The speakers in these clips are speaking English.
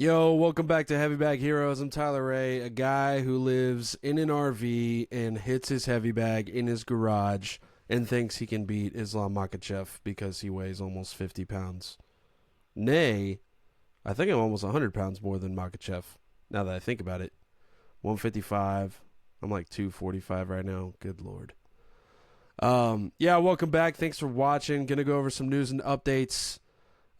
Yo, welcome back to Heavy Bag Heroes. I'm Tyler Ray, a guy who lives in an RV and hits his heavy bag in his garage and thinks he can beat Islam Makhachev because he weighs almost 50 pounds. Nay, I think I'm almost 100 pounds more than Makhachev, now that I think about it. 155. I'm like 245 right now. Good Lord. Welcome back. Thanks for watching. Gonna go over some news and updates.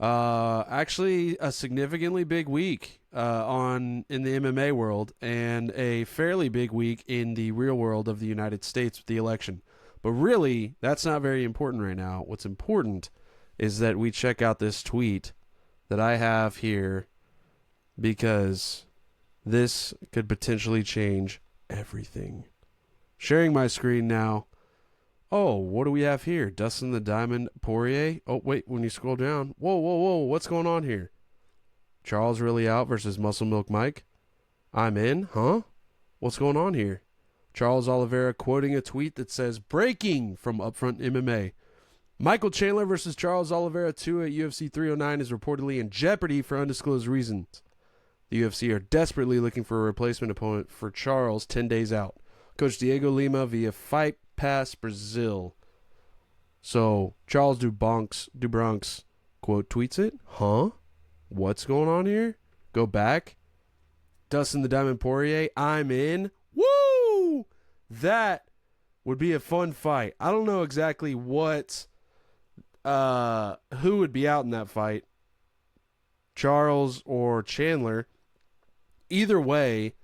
Actually, a significantly big week in the MMA world, and a fairly big week in the real world of the United States with the election. But really, that's not very important right now. What's important is that we check out this tweet that I have here, because this could potentially change everything. Sharing my screen now. Oh, what do we have here? Dustin the Diamond Poirier. Oh, wait, when you scroll down. Whoa. What's going on here? Charles really out versus Muscle Milk Mike. I'm in, huh? What's going on here? Charles Oliveira quoting a tweet that says, "Breaking from Upfront MMA. Michael Chandler versus Charles Oliveira 2 at UFC 309 is reportedly in jeopardy for undisclosed reasons. The UFC are desperately looking for a replacement opponent for Charles 10 days out. Coach Diego Lima via Fight Pass Brazil." So Charles Dubronx quote tweets it. Huh? What's going on here? Go back. Dustin the Diamond Poirier. I'm in. Woo! That would be a fun fight. I don't know exactly who would be out in that fight, Charles or Chandler. Either way,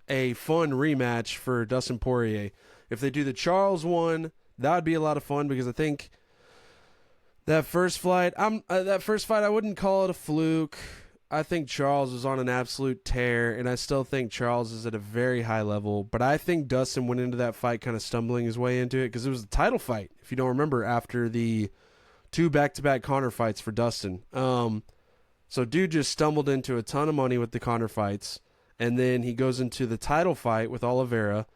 a fun rematch for Dustin Poirier. If they do the Charles one, that would be a lot of fun, because I think that first fight, I wouldn't call it a fluke. I think Charles was on an absolute tear, and I still think Charles is at a very high level. But I think Dustin went into that fight kind of stumbling his way into it, because it was a title fight, if you don't remember, after the 2 back-to-back Conor fights for Dustin. So dude just stumbled into a ton of money with the Conor fights, and then he goes into the title fight with Oliveira.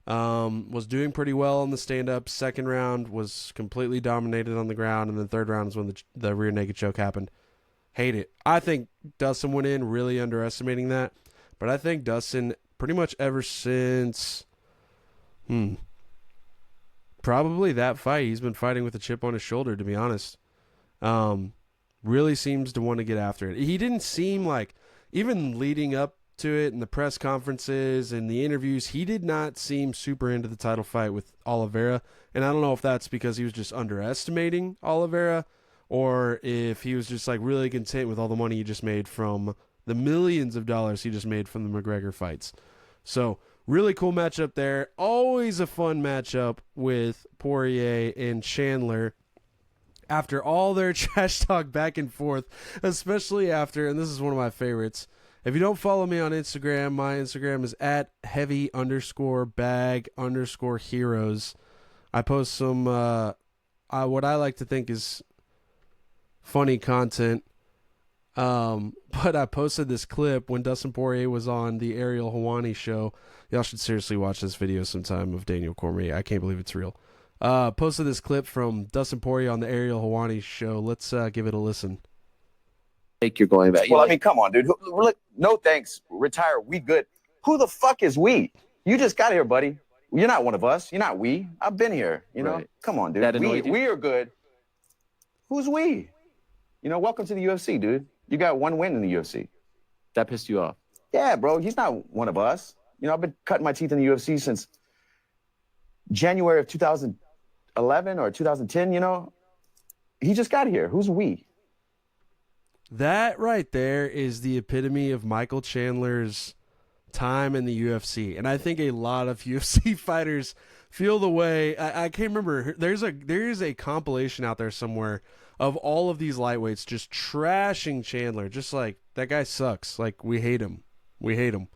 Was doing pretty well in the stand-up. Second round was completely dominated on the ground, and then third round is when the rear naked choke happened. Hate it. I think Dustin went in really underestimating that, but I think Dustin pretty much ever since probably that fight, he's been fighting with a chip on his shoulder, to be honest. Really seems to want to get after it. He didn't seem like, even leading up to it in the press conferences and the interviews, he did not seem super into the title fight with Oliveira. And I don't know if that's because he was just underestimating Oliveira, or if he was just like really content with all the money he just made from the millions of dollars he just made from the McGregor fights. So really cool matchup there. Always a fun matchup with Poirier and Chandler. After all their trash talk back and forth, especially after, and this is one of my favorites, if you don't follow me on Instagram, my Instagram is at heavy_bag_heroes. I post some, what I like to think is funny content. But I posted this clip when Dustin Poirier was on the Ariel Helwani show. Y'all should seriously watch this video sometime of Daniel Cormier. I can't believe it's real. Posted this clip from Dustin Poirier on the Ariel Helwani show. Let's give it a listen. Think you're going back. Well, I mean, come on, dude. Look, no thanks. Retire. We good. Who the fuck is we? You just got here, buddy. You're not one of us. You're not we. I've been here. You know, Right. Come on, dude. That annoyed you? We are good. Who's we? You know, welcome to the UFC, dude. You got one win in the UFC. That pissed you off. Yeah, bro. He's not one of us. You know, I've been cutting my teeth in the UFC since January of 2011 or 2010, you know. He just got here. Who's we? That right there is the epitome of Michael Chandler's time in the UFC. And I think a lot of UFC fighters feel the way. I can't remember. There is a compilation out there somewhere of all of these lightweights just trashing Chandler. Just like, that guy sucks. Like, we hate him. We hate him.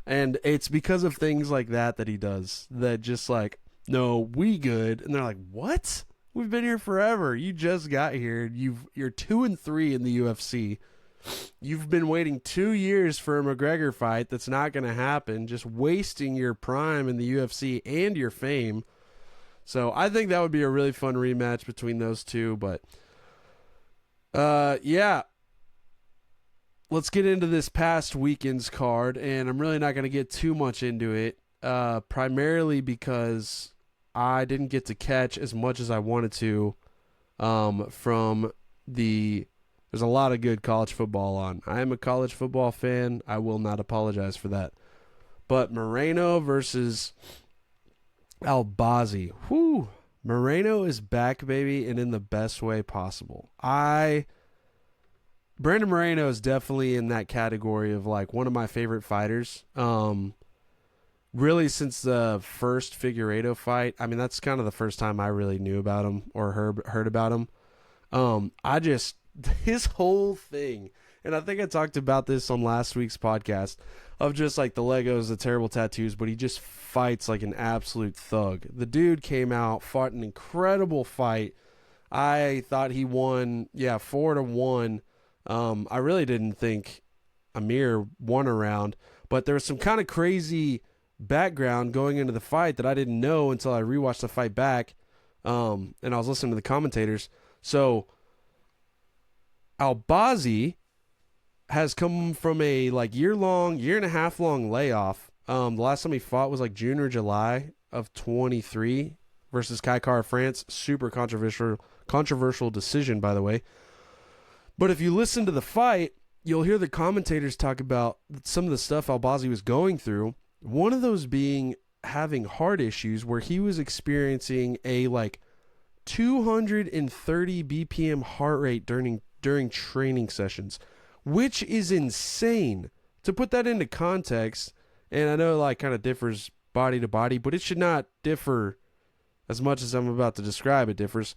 And it's because of things like that he does. That just like, no, we good. And they're like, what? We've been here forever. You just got here. You're 2-3 in the UFC. You've been waiting 2 years for a McGregor fight that's not going to happen, just wasting your prime in the UFC and your fame. So I think that would be a really fun rematch between those two. But yeah, let's get into this past weekend's card, and I'm really not going to get too much into it, primarily because I didn't get to catch as much as I wanted to from the. There's a lot of good college football on. I am a college football fan. I will not apologize for that. But Moreno versus Albazi. Whew. Moreno is back, baby, and in the best way possible. Brandon Moreno is definitely in that category of like one of my favorite fighters. Really since the first Figueiredo fight. I mean, that's kind of the first time I really knew about him or heard about him. His whole thing, and I think I talked about this on last week's podcast, of just like the Legos, the terrible tattoos, but he just fights like an absolute thug. The dude came out, fought an incredible fight. I thought he won, 4-1. I really didn't think Amir won a round, but there was some kind of crazy background going into the fight that I didn't know until I rewatched the fight back, and I was listening to the commentators. So Albazi has come from a year and a half long layoff. The last time he fought was like June or July of 23 versus Kai Kara France. Super controversial decision, by the way. But if you listen to the fight, you'll hear the commentators talk about some of the stuff Albazi was going through. One of those being having heart issues, where he was experiencing a 230 BPM heart rate during training sessions, which is insane. To put that into context, and I know kind of differs body to body, but it should not differ as much as I'm about to describe it differs.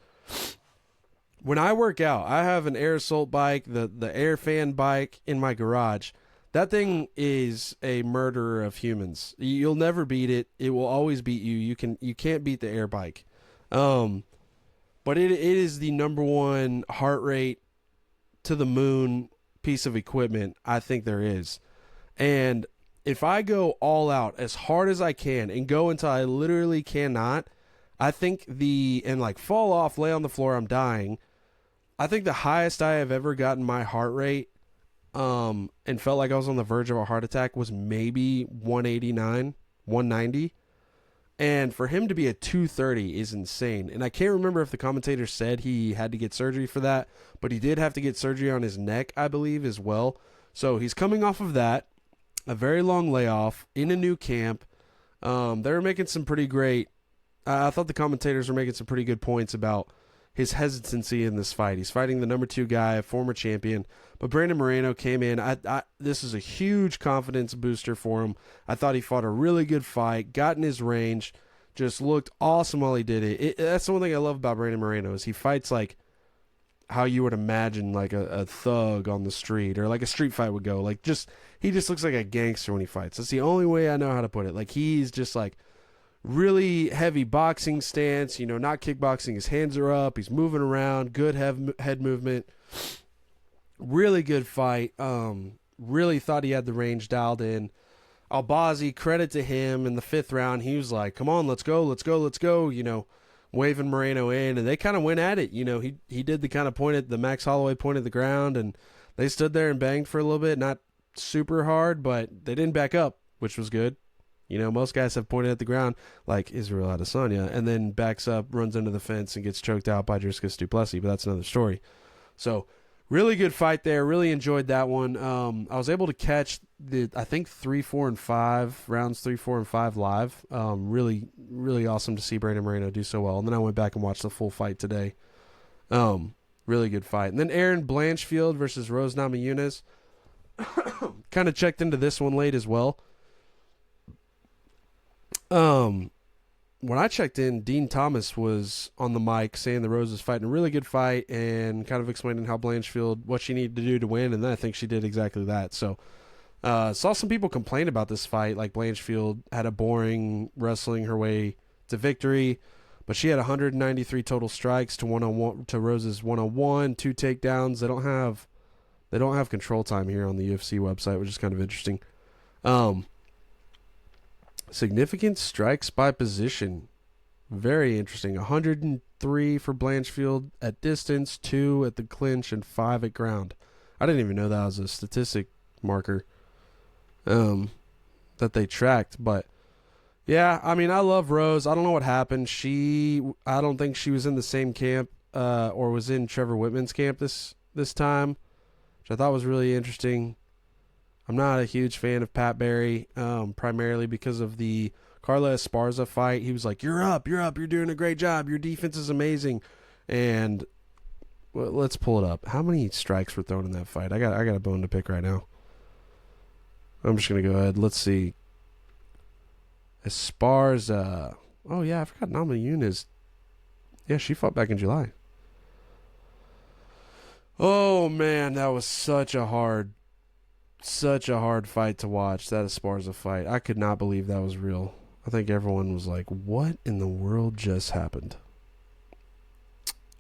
When I work out, I have an Air Assault bike, the Air Fan bike in my garage. That thing is a murderer of humans. You'll never beat it. It will always beat you. You can't beat the air bike. But it is the number one heart rate to the moon piece of equipment I think there is. And if I go all out as hard as I can and go until I literally cannot, I think fall off, lay on the floor, I'm dying. I think the highest I have ever gotten my heart rate and felt like I was on the verge of a heart attack was maybe 189, 190. And for him to be at 230 is insane. And I can't remember if the commentator said he had to get surgery for that, but he did have to get surgery on his neck, I believe, as well. So he's coming off of that, a very long layoff, in a new camp. They were making some pretty great... I thought the commentators were making some pretty good points about his hesitancy in this fight. He's fighting the number 2 guy, a former champion. But Brandon Moreno came in. This is a huge confidence booster for him. I thought he fought a really good fight, got in his range, just looked awesome while he did it. That's the one thing I love about Brandon Moreno is he fights like how you would imagine a thug on the street or like a street fight would go. He just looks like a gangster when he fights. That's the only way I know how to put it. He's just really heavy boxing stance, not kickboxing. His hands are up. He's moving around. Good head movement. Really good fight. Really thought he had the range dialed in. Albazi, credit to him, in the 5th round, he was like, come on, let's go, waving Moreno in, and they kind of went at it. He did the Max Holloway point at the ground, and they stood there and banged for a little bit, not super hard, but they didn't back up, which was good. Most guys have pointed at the ground, like Israel Adesanya, and then backs up, runs into the fence, and gets choked out by Dricus du Plessis, but that's another story. So, really good fight there. Really enjoyed that one. I was able to catch I think 3, 4, and 5, rounds 3, 4, and 5 live. Really, really awesome to see Brandon Moreno do so well. And then I went back and watched the full fight today. Really good fight. And then Aaron Blanchfield versus Rose Namajunas. Kind of checked into this one late as well. When I checked in, Dean Thomas was on the mic saying the Rose was fighting a really good fight and kind of explaining how Blanchfield, what she needed to do to win, and then I think she did exactly that. So, saw some people complain about this fight, like Blanchfield had a boring wrestling her way to victory, but she had 193 total strikes to Rose's 101, 2 takedowns. They don't have control time here on the UFC website, which is kind of interesting. Significant strikes by position. Very interesting. 103 for Blanchfield at distance, 2 at the clinch, and 5 at ground. I didn't even know that was a statistic marker that they tracked. But yeah, I mean, I love Rose. I don't know what happened. I don't think she was in the same camp or was in Trevor Whitman's camp this time, which I thought was really interesting. I'm not a huge fan of Pat Barry, primarily because of the Carla Esparza fight. He was like, you're up, you're doing a great job, your defense is amazing. And well, let's pull it up. How many strikes were thrown in that fight? I got a bone to pick right now. I'm just going to go ahead. Let's see. Esparza. Oh, yeah, I forgot Nama Yunus. Yeah, she fought back in July. Oh, man, that was such a hard fight to watch, that Esparza fight. I could not believe that was real. I think everyone was like, what in the world just happened?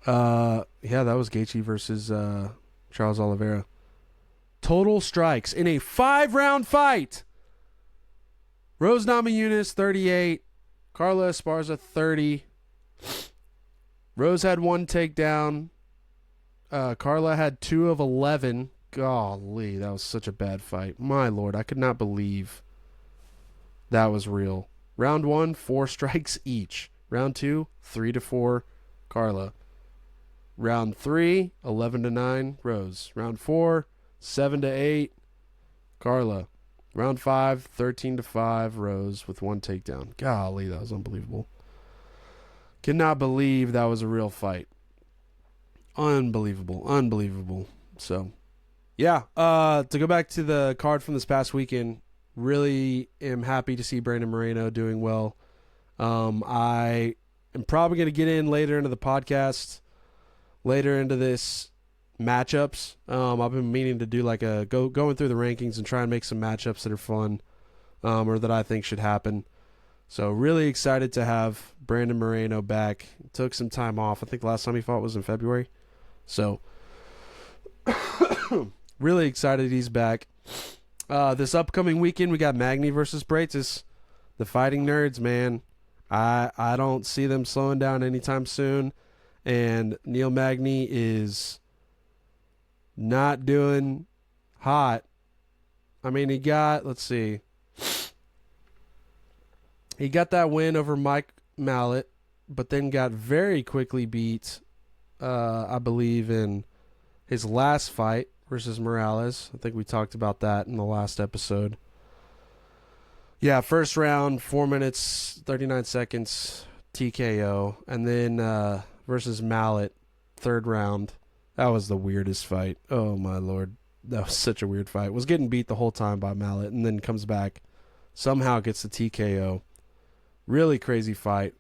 Yeah, that was Gaethje versus Charles Oliveira. Total strikes in a 5-round fight. Rose Namajunas, 38. Carla Esparza, 30. Rose had 1 takedown. Carla had 2 of 11. Golly, that was such a bad fight. My Lord, I could not believe that was real. Round 1, 4 strikes each. Round 2, 3-4, Carla. Round 3, 11-9, Rose. Round 4, 7-8, Carla. Round 5, 13-5, Rose with 1 takedown. Golly, that was unbelievable. Cannot believe that was a real fight. Unbelievable. So, yeah, to go back to the card from this past weekend, really am happy to see Brandon Moreno doing well. I am probably going to get in later into the podcast, later into this matchups. I've been meaning to do like a going through the rankings and try and make some matchups that are fun, or that I think should happen. So really excited to have Brandon Moreno back. Took some time off. I think the last time he fought was in February. So really excited he's back. This upcoming weekend we got Magny versus Prates. The Fighting Nerds, man. I don't see them slowing down anytime soon. And Neil Magny is not doing hot. I mean, he got that win over Mike Mallet, but then got very quickly beat, I believe, in his last fight versus Morales. I think we talked about that in the last episode. Yeah, first round, 4 minutes, 39 seconds, TKO. And then versus Mallet, third round. That was the weirdest fight. Oh, my Lord. That was such a weird fight. Was getting beat the whole time by Mallet and then comes back, somehow gets the TKO. Really crazy fight.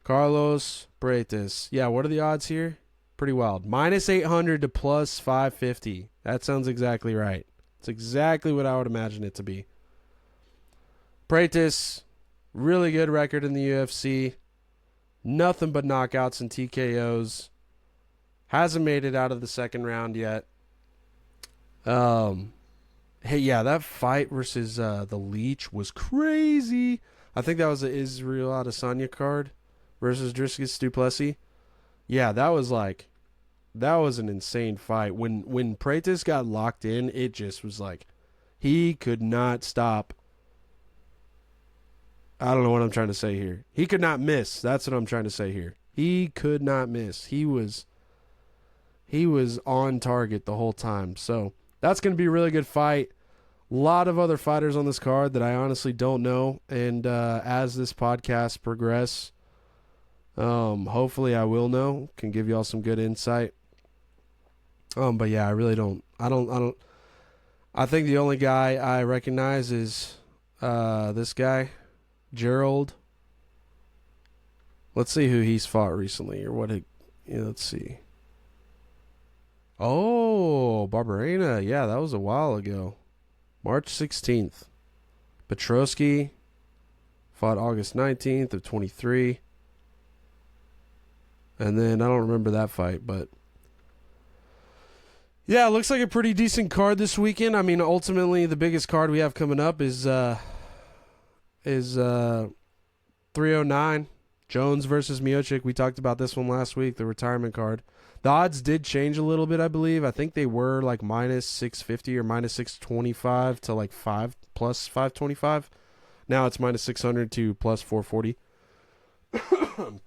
Carlos Prates. Yeah, what are the odds here? Pretty wild. -800 to +550. That sounds exactly right. It's exactly what I would imagine it to be. Prates, really good record in the UFC. Nothing but knockouts and TKOs. Hasn't made it out of the second round yet. Hey, yeah, that fight versus the Leech was crazy. I think that was the Israel Adesanya card versus Dricus du Plessis. Yeah, that was an insane fight. When Prates got locked in, it just was like he could not stop. I don't know what I'm trying to say here. He could not miss. That's what I'm trying to say here. He could not miss. He was on target the whole time. So that's going to be a really good fight. A lot of other fighters on this card that I honestly don't know. And as this podcast progresses, hopefully I will know. Can give y'all some good insight. But yeah, I really don't. I think the only guy I recognize is this guy, Gerald. Let's see who he's fought recently or what. Let's see. Oh, Barberena. Yeah, that was a while ago. March 16th. Petrosky fought August 19th of 23. And then I don't remember that fight, but yeah, it looks like a pretty decent card this weekend. I mean, ultimately the biggest card we have coming up is 309 Jones versus Miocic. We talked about this one last week, the retirement card. The odds did change a little bit, I believe. I think they were like minus 650 or minus 625 to like 5 plus 525. Now it's minus 600 to plus 440.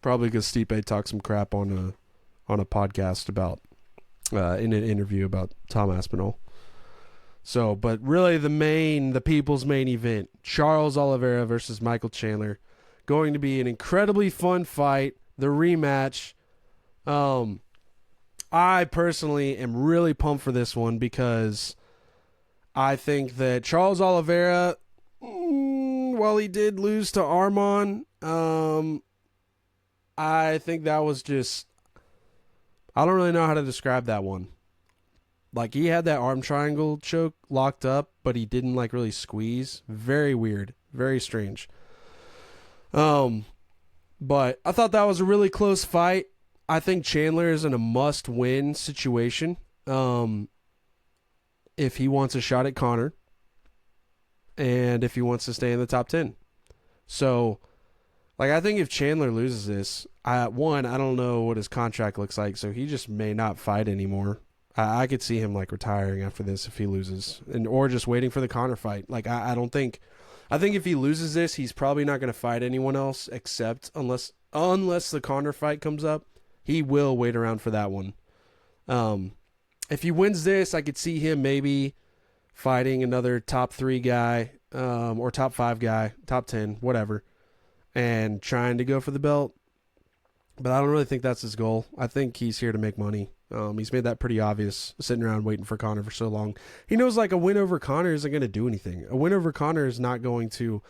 Probably because Stipe talked some crap on a podcast about in an interview about Tom Aspinall. So, but really the people's main event, Charles Oliveira versus Michael Chandler, going to be an incredibly fun fight. The rematch. I personally am really pumped for this one because I think that Charles Oliveira, while he did lose to Arman, I think that was just, I don't really know how to describe that one. Like, he had that arm triangle choke locked up, but he didn't like really squeeze. Very weird, very strange. But I thought that was a really close fight. I think Chandler is in a must-win situation if he wants a shot at Conor and if he wants to stay in the top 10. So, like, I think if Chandler loses this, I don't know what his contract looks like, so he just may not fight anymore. I could see him, like, retiring after this if he loses, or just waiting for the Conor fight. Like, I think if he loses this, he's probably not going to fight anyone else except unless the Conor fight comes up. He will wait around for that one. If he wins this, I could see him maybe fighting another top 3 guy, or top 5 guy, top 10, whatever, and trying to go for the belt. But I don't really think that's his goal. I think he's here to make money. He's made that pretty obvious, sitting around waiting for Conor for so long. He knows, like, a win over Conor isn't going to do anything. A win over Conor is not going to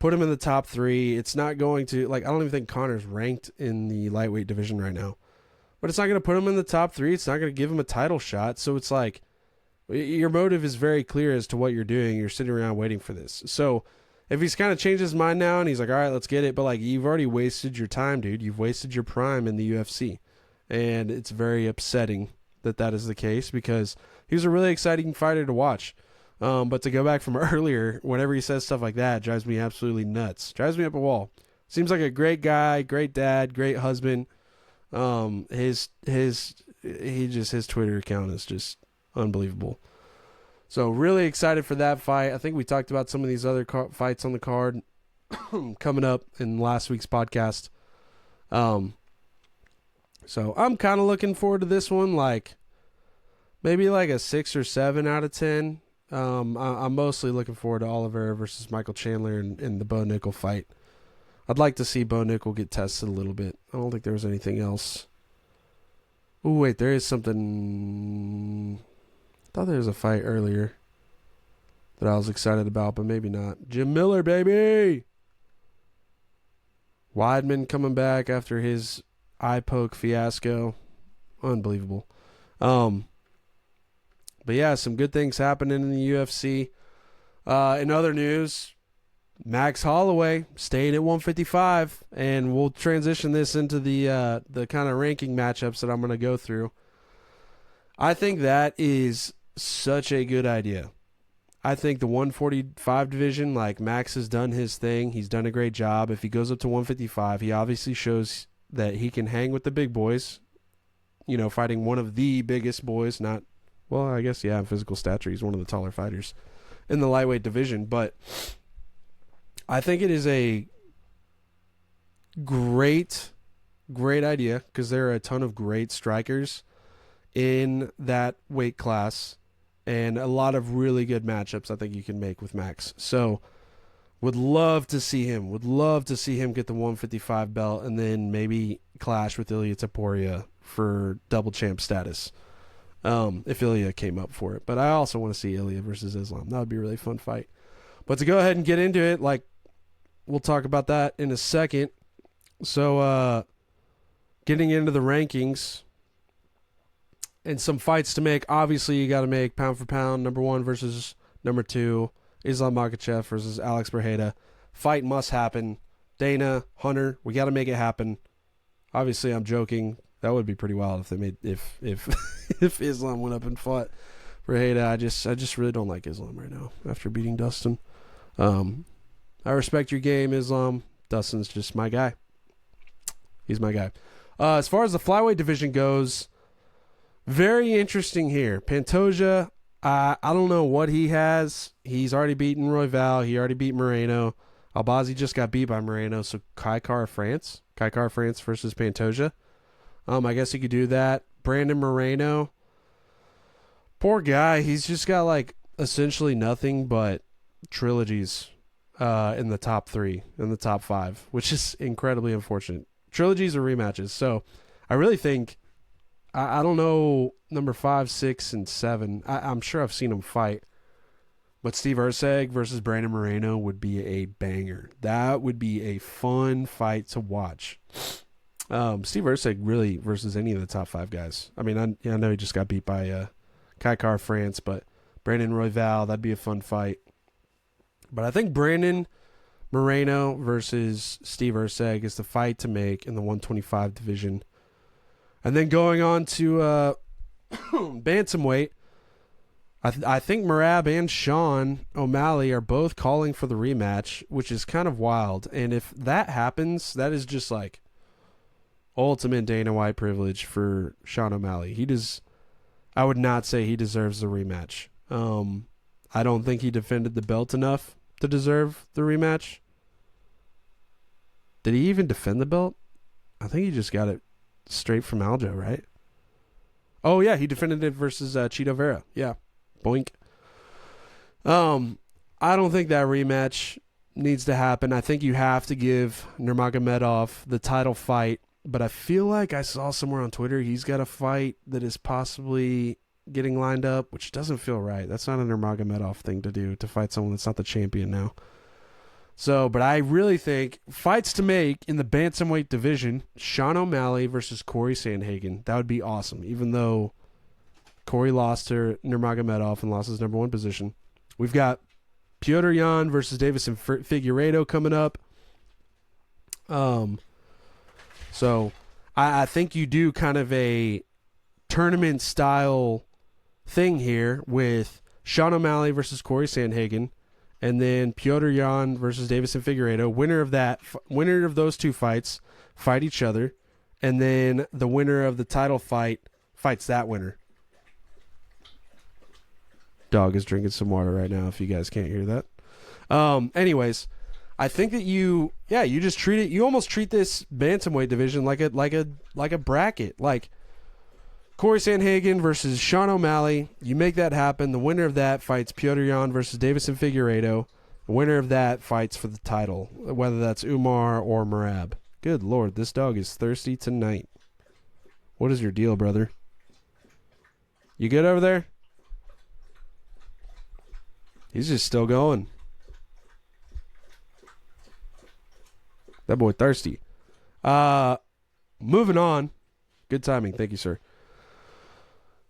put him in the top 3. It's not going to, like, I don't even think Conor's ranked in the lightweight division right now. But it's not going to put him in the top 3. It's not going to give him a title shot. So it's like, your motive is very clear as to what you're doing. You're sitting around waiting for this. So if he's kind of changed his mind now and he's like, all right, let's get it. But, like, you've already wasted your time, dude. You've wasted your prime in the UFC. And it's very upsetting that is the case because he was a really exciting fighter to watch. But to go back from earlier, whenever he says stuff like that, drives me absolutely nuts. Drives me up a wall. Seems like a great guy, great dad, great husband. His Twitter account is just unbelievable. So really excited for that fight. I think we talked about some of these other fights on the card coming up in last week's podcast. So I'm kind of looking forward to this one, like maybe like a 6 or 7 out of 10. I'm mostly looking forward to Oliveira versus Michael Chandler in the Bo Nickel fight. I'd like to see Bo Nickel get tested a little bit. I don't think there was anything else. Oh, wait, there is something. I thought there was a fight earlier that I was excited about, but maybe not. Jim Miller, baby! Weidman coming back after his eye poke fiasco. Unbelievable. But yeah, some good things happening in the UFC. In other news, Max Holloway staying at 155, and we'll transition this into the kind of ranking matchups that I'm going to go through. I think that is such a good idea. I think the 145 division, like, Max has done his thing. He's done a great job. If he goes up to 155, he obviously shows that he can hang with the big boys, you know, fighting one of the biggest boys, not, well, I guess, yeah, in physical stature, he's one of the taller fighters in the lightweight division. But I think it is a great idea because there are a ton of great strikers in that weight class and a lot of really good matchups I think you can make with Max. So would love to see him get the 155 belt and then maybe clash with Ilia Topuria for double champ status if Ilia came up for it. But I also want to see Ilia versus Islam. That would be a really fun fight. But to go ahead and get into it, like, we'll talk about that in a second. So getting into the rankings and some fights to make. Obviously, you got to make pound for pound, number 1 versus number 2. Islam Makhachev versus Alex Pereira. Fight must happen. Dana, Hunter, we got to make it happen. Obviously, I'm joking. That would be pretty wild if they made if Islam went up and fought Pereira. I just really don't like Islam right now after beating Dustin. I respect your game, Islam. Dustin's just my guy. He's my guy. As far as the flyweight division goes, very interesting here. Pantoja, I don't know what he has. He's already beaten Royval. He already beat Moreno. Albazi just got beat by Moreno. So Kai Kara France versus Pantoja. I guess he could do that. Brandon Moreno, poor guy. He's just got like essentially nothing but trilogies in the top 3, in the top 5, which is incredibly unfortunate. Trilogies or rematches. So I really think, I don't know, number 5, 6, and 7. I'm sure I've seen him fight. But Steve Erceg versus Brandon Moreno would be a banger. That would be a fun fight to watch. Steve Erceg really versus any of the top 5 guys. I mean, I know he just got beat by Kai Kara France, but Brandon Royval, that'd be a fun fight. But I think Brandon Moreno versus Steve Erceg is the fight to make in the 125 division. And then going on to bantamweight, I think Merab and Sean O'Malley are both calling for the rematch, which is kind of wild. And if that happens, that is just like ultimate Dana White privilege for Sean O'Malley. I would not say he deserves the rematch. I don't think he defended the belt enough to deserve the rematch. Did he even defend the belt? I think he just got it straight from Aljo, right? Oh, yeah, he defended it versus Cheeto Vera. Yeah, boink. I don't think that rematch needs to happen. I think you have to give Nurmagomedov the title fight, but I feel like I saw somewhere on Twitter he's got a fight that is possibly getting lined up, which doesn't feel right. That's not a Nurmagomedov thing to do, to fight someone that's not the champion now. So, but I really think fights to make in the bantamweight division, Sean O'Malley versus Corey Sandhagen. That would be awesome, even though Corey lost to Nurmagomedov and lost his number 1 position. We've got Piotr Jan versus Davison Figueiredo coming up. So I think you do kind of a tournament style thing here with Sean O'Malley versus Corey Sandhagen, and then Piotr Jan versus Davison Figueiredo. Winner of those 2 fights fight each other, and then the winner of the title fight fights that winner. Dog is drinking some water right now, if you guys can't hear that. Anyways, I think that you just treat it. You almost treat this bantamweight division like a bracket. Like Corey Sandhagen versus Sean O'Malley. You make that happen. The winner of that fights Piotr Jan versus Davison Figueiredo. The winner of that fights for the title, whether that's Umar or Merab. Good Lord, this dog is thirsty tonight. What is your deal, brother? You good over there? He's just still going. That boy thirsty. Moving on. Good timing. Thank you, sir.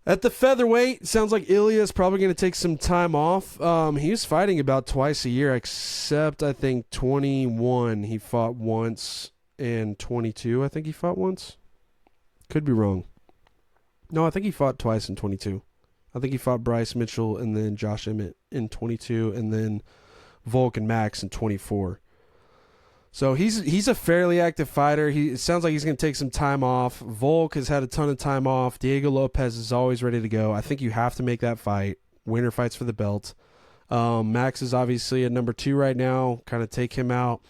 At the featherweight, sounds like Ilya is probably going to take some time off. He was fighting about twice a year, except I think 21 he fought once, and 22 I think he fought once. Could be wrong. No, I think he fought twice in 22. I think he fought Bryce Mitchell and then Josh Emmett in 22, and then Volk and Max in 24. So he's a fairly active fighter. It sounds like he's going to take some time off. Volk has had a ton of time off. Diego Lopez is always ready to go. I think you have to make that fight. Winner fights for the belt. Max is obviously at number 2 right now. Kind of take him out.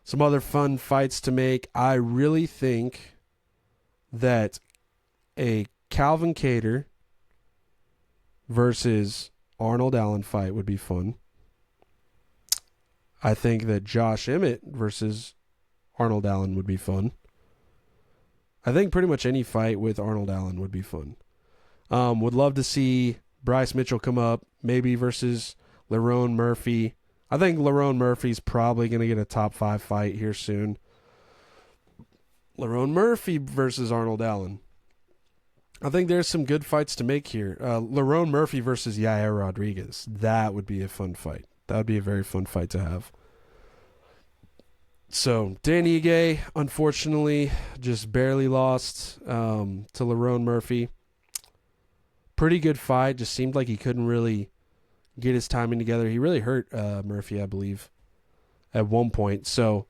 Some other fun fights to make. I really think that a Calvin Kattar versus Arnold Allen fight would be fun. I think that Josh Emmett versus Arnold Allen would be fun. I think pretty much any fight with Arnold Allen would be fun. Would love to see Bryce Mitchell come up, maybe versus Lerone Murphy. I think Lerone Murphy's probably going to get a top 5 fight here soon. Lerone Murphy versus Arnold Allen. I think there's some good fights to make here. Lerone Murphy versus Yair Rodriguez. That would be a fun fight. That would be a very fun fight to have. So, Dan Ige, unfortunately, just barely lost to Lerone Murphy. Pretty good fight. Just seemed like he couldn't really get his timing together. He really hurt Murphy, I believe, at one point. So,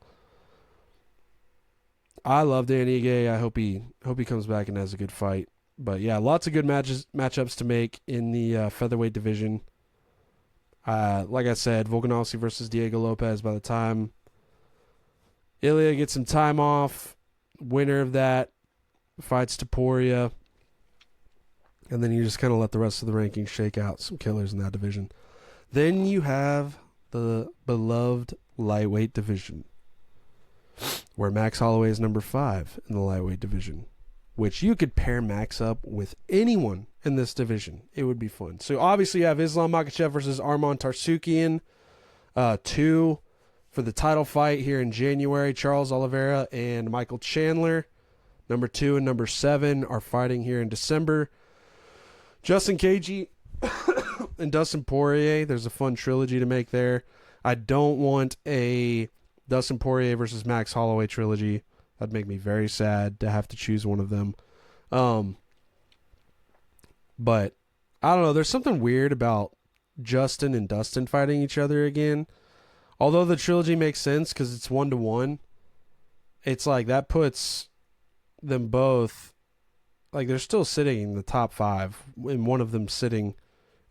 I love Dan Ige. I hope he comes back and has a good fight. But yeah, lots of good matchups to make in the featherweight division. Like I said, Volkanovski versus Diego Lopez. By the time Ilya gets some time off, winner of that fights Topuria, and then you just kind of let the rest of the rankings shake out. Some killers in that division. Then you have the beloved lightweight division, where Max Holloway is number 5 in the lightweight division, which you could pair Max up with anyone in this division. It would be fun. So obviously you have Islam Makhachev versus Arman Tarsukian, 2 for the title fight here in January. Charles Oliveira and Michael Chandler, number 2 and number 7, are fighting here in December. Justin Gaethje and Dustin Poirier, there's a fun trilogy to make there. I don't want a Dustin Poirier versus Max Holloway trilogy. That'd make me very sad to have to choose one of them. But I don't know. There's something weird about Justin and Dustin fighting each other again. Although the trilogy makes sense because it's 1-1, it's like that puts them both, like they're still sitting in the top 5, and one of them sitting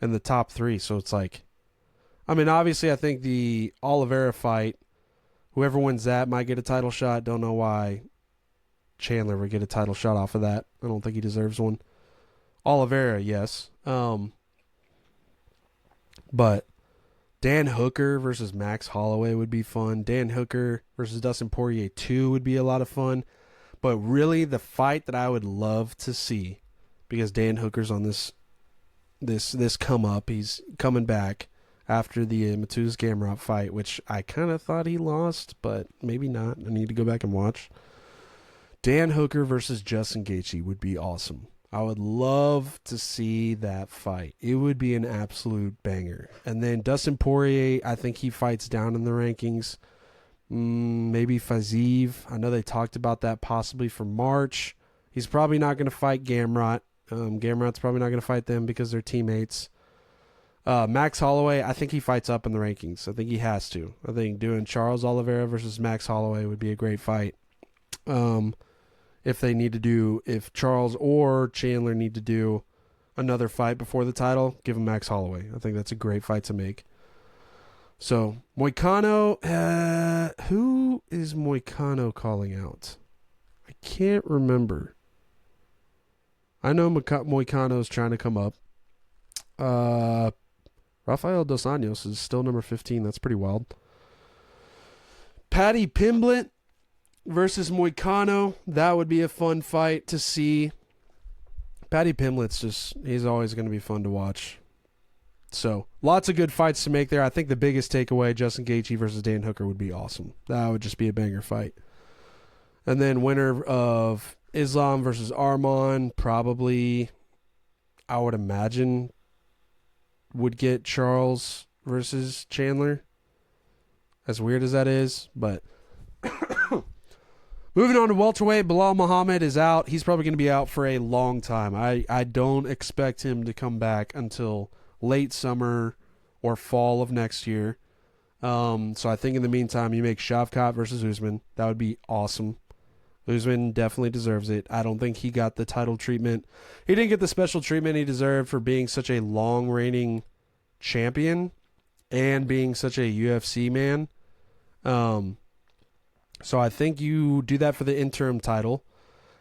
in the top 3. So it's like, I mean, obviously I think the Oliveira fight, whoever wins that might get a title shot. Don't know why Chandler would get a title shot off of that. I don't think he deserves one. Oliveira, yes. But Dan Hooker versus Max Holloway would be fun. Dan Hooker versus Dustin Poirier 2 would be a lot of fun. But really, the fight that I would love to see, because Dan Hooker's on this come up, he's coming back after the Mateusz Gamrot fight, which I kind of thought he lost, but maybe not. I need to go back and watch. Dan Hooker versus Justin Gaethje would be awesome. I would love to see that fight. It would be an absolute banger. And then Dustin Poirier, I think he fights down in the rankings. Maybe Fiziev. I know they talked about that possibly for March. He's probably not going to fight Gamrot. Gamrot's probably not going to fight them because they're teammates. Max Holloway, I think he fights up in the rankings. I think he has to. I think doing Charles Oliveira versus Max Holloway would be a great fight. If Charles or Chandler need to do another fight before the title, give him Max Holloway. I think that's a great fight to make. So, Moicano, who is Moicano calling out? I can't remember. I know Moicano's trying to come up. Rafael Dos Anjos is still number 15. That's pretty wild. Paddy Pimblett versus Moicano. That would be a fun fight to see. Paddy Pimblett's he's always going to be fun to watch. So, lots of good fights to make there. I think the biggest takeaway, Justin Gaethje versus Dan Hooker, would be awesome. That would just be a banger fight. And then winner of Islam versus Arman, probably, I would imagine, would get Charles versus Chandler. As weird as that is, but moving on to welterweight, Bilal Muhammad is out. He's probably going to be out for a long time. I don't expect him to come back until late summer or fall of next year. So I think in the meantime, you make Shavkat versus Usman. That would be awesome. Usman definitely deserves it. I don't think he got the title treatment. He didn't get the special treatment he deserved for being such a long reigning champion and being such a UFC man. So I think you do that for the interim title,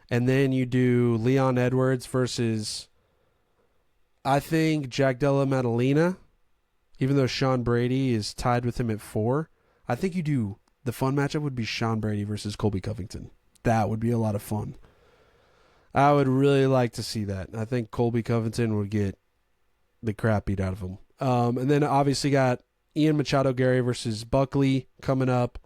and then you do Leon Edwards versus, I think, Jack Della Maddalena, even though Sean Brady is tied with him at 4. I think you do, the fun matchup would be Sean Brady versus Colby Covington. That would be a lot of fun. I would really like to see that. I think Colby Covington would get the crap beat out of him. And then obviously got Ian Machado Gary versus Buckley coming up.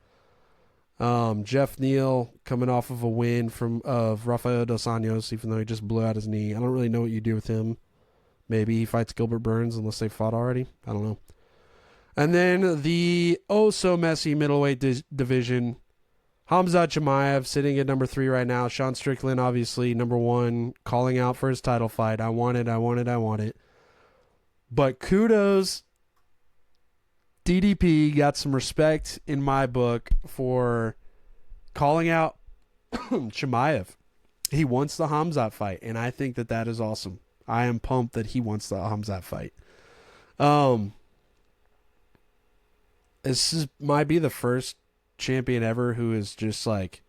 Jeff Neal coming off of a win of Rafael Dos Anjos, even though he just blew out his knee. I don't really know what you do with him. Maybe he fights Gilbert Burns unless they fought already. I don't know. And then the oh-so-messy middleweight division. Hamzat Chimaev sitting at number 3 right now. Sean Strickland, obviously, number 1, calling out for his title fight. I want it. But kudos, DDP got some respect in my book for calling out Chimaev. He wants the Hamzat fight, and I think that that is awesome. I am pumped that he wants the Hamzat fight. Might be the first champion ever who is just like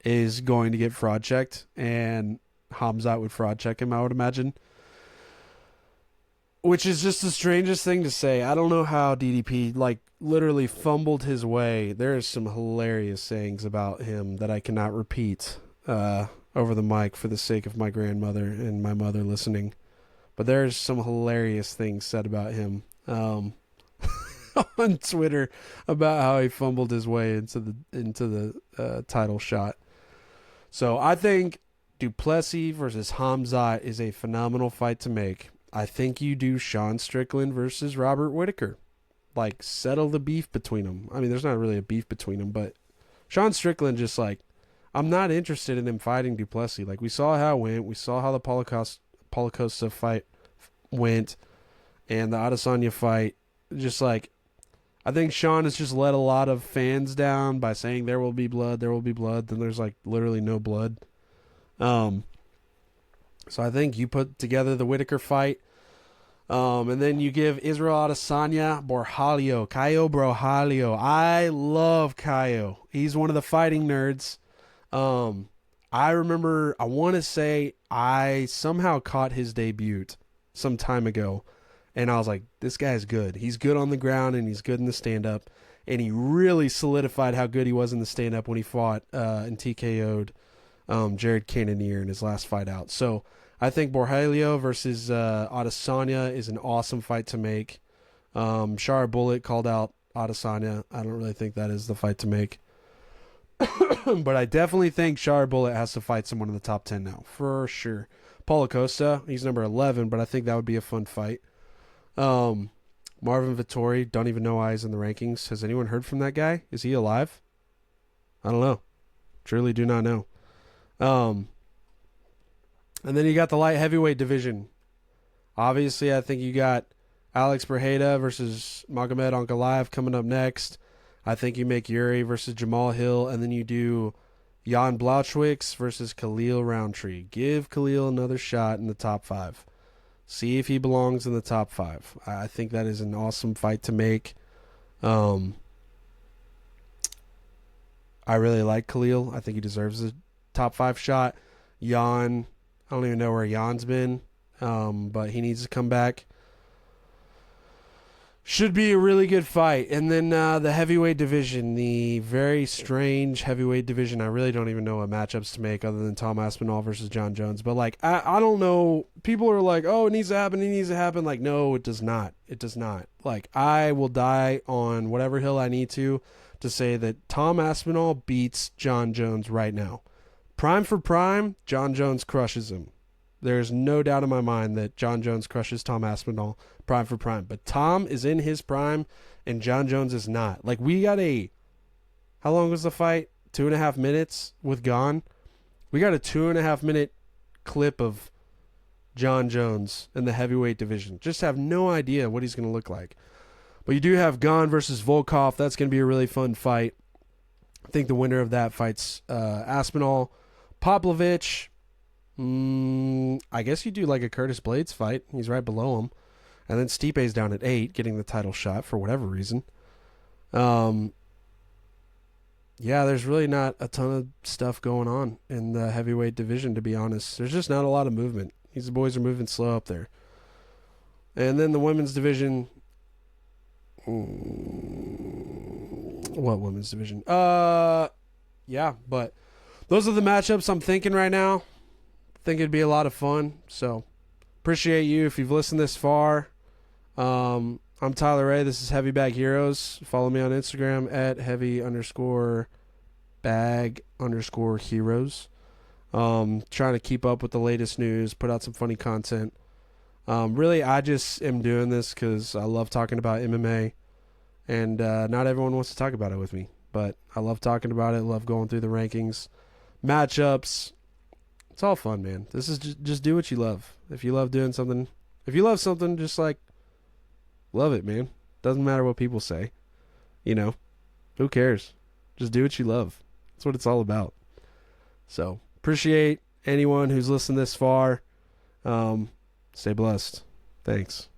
is going to get fraud checked, and Hamzat would fraud check him, I would imagine. Which is just the strangest thing to say. I don't know how DDP like literally fumbled his way. There is some hilarious sayings about him that I cannot repeat over the mic for the sake of my grandmother and my mother listening. But there's some hilarious things said about him on Twitter about how he fumbled his way into the title shot. So I think Duplessis versus Hamzat is a phenomenal fight to make. I think you do Sean Strickland versus Robert Whittaker. Like, settle the beef between them. I mean, there's not really a beef between them, but Sean Strickland just like, I'm not interested in him fighting Duplessis. Like, we saw how it went. We saw how the Paulo fight went and the Adesanya fight. Just like, I think Sean has just let a lot of fans down by saying there will be blood, there will be blood. Then there's like literally no blood. So I think you put together the Whittaker fight, and then you give Israel Adesanya Caio Borralho. I love Caio. He's one of the fighting nerds. I remember, I want to say I somehow caught his debut some time ago, and I was like, this guy's good. He's good on the ground, and he's good in the stand-up, and he really solidified how good he was in the stand-up when he fought and TKO'd Jared Cannonier in his last fight out. So I think Borralho versus Adesanya is an awesome fight to make. Shara Bullet called out Adesanya. I don't really think that is the fight to make. But I definitely think Shara Bullet has to fight someone in the top 10 now, for sure. Paulo Costa, he's number 11, but I think that would be a fun fight. Marvin Vettori, don't even know why he's in the rankings. Has anyone heard from that guy? Is he alive? I don't know. Truly do not know. And then you got the light heavyweight division. Obviously, I think you got Alex Pereira versus Magomed Ankalaev coming up next. I think you make Yuri versus Jamal Hill, and then you do Jan Blachowicz versus Khalil Roundtree. Give Khalil another shot in the top 5. See if he belongs in the top 5. I think that is an awesome fight to make. I really like Khalil. I think he deserves a top 5 shot. Jan, I don't even know where Jan's been, but he needs to come back. Should be a really good fight. And then the heavyweight division, the very strange heavyweight division. I really don't even know what matchups to make other than Tom Aspinall versus John Jones. But, like, I don't know. People are like, oh, it needs to happen. It needs to happen. Like, no, it does not. It does not. Like, I will die on whatever hill I need to say that Tom Aspinall beats John Jones right now. Prime for prime, John Jones crushes him. There's no doubt in my mind that John Jones crushes Tom Aspinall prime for prime. But Tom is in his prime, and John Jones is not. Like, we got how long was the fight? 2.5 minutes with Gone? We got a 2.5 minute clip of John Jones in the heavyweight division. Just have no idea what he's going to look like. But you do have Gone versus Volkov. That's going to be a really fun fight. I think the winner of that fights Aspinall. Pavlovich, I guess you do like a Curtis Blades fight. He's right below him. And then Stipe's down at 8, getting the title shot for whatever reason. Yeah, there's really not a ton of stuff going on in the heavyweight division, to be honest. There's just not a lot of movement. These boys are moving slow up there. And then the women's division. What women's division? Yeah, but those are the matchups I'm thinking right now. I think it'd be a lot of fun. So appreciate you if you've listened this far. I'm Tyler Ray. This is Heavy Bag Heroes. Follow me on Instagram at heavy_bag_heroes. Trying to keep up with the latest news, put out some funny content. Really, I just am doing this because I love talking about MMA, and not everyone wants to talk about it with me. But I love talking about it, love going through the rankings, matchups. It's all fun, man. This is just do what you love. If you love doing something, just like love it, man. Doesn't matter what people say. You know, who cares? Just do what you love. That's what it's all about. So appreciate anyone who's listened this far. Stay blessed. Thanks.